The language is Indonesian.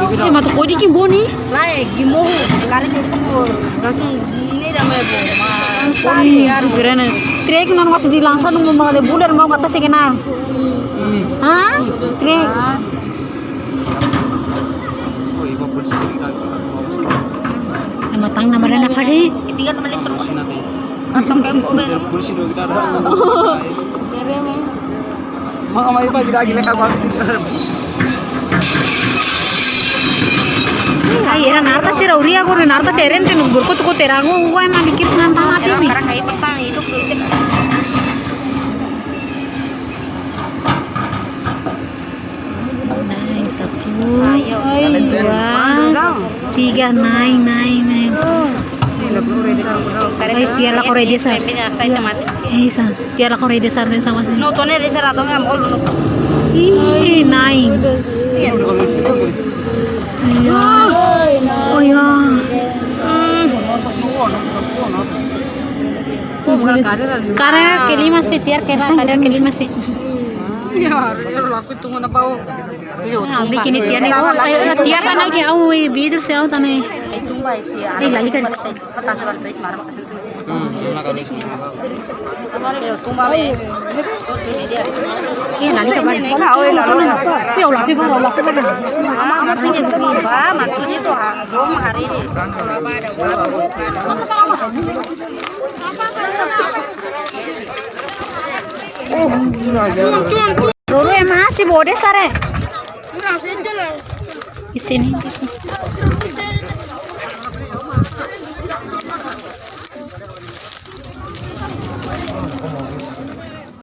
Matu kodi kimboni. Lai gimo kali itu langsung ini namanya bu. Iya, keren. Trek non masih di langsung mau malah bulan mau kata sih kena. Hah? Trek. Nama tang nama dan apa deh? Tinggal nama lesor. Kantong kayak mobil. Mga may iba gila ka ba? Ay, era narta si Rauria ko narta si Eren tinubur ko tuko terango gua emang dikit senang mati nih. Karena kayak pasang hidup tuh. Naik satu, dua, tiga, naik. Ay, tiara ko ready sa. Isa, tiara ko ready sa rin sama sih. No, tuh nih desa ratong yang mau. Ih, naik. Oh ya. Karena kelima sih, tiar kelima sih. Ya, aku tunggu apa? Nah, bikin tiar nih. Oh, tiar kan lagi au bidur sih au tanah. Tumba sih. Lagi kan. Kata seperti semarang kasih tulis. Tumba be. Iya, lagi kapan? Ya Allah, Maksudnya itu tumba, maksudnya itu belum hari ini. Roro emang masih bodes are. Di sini.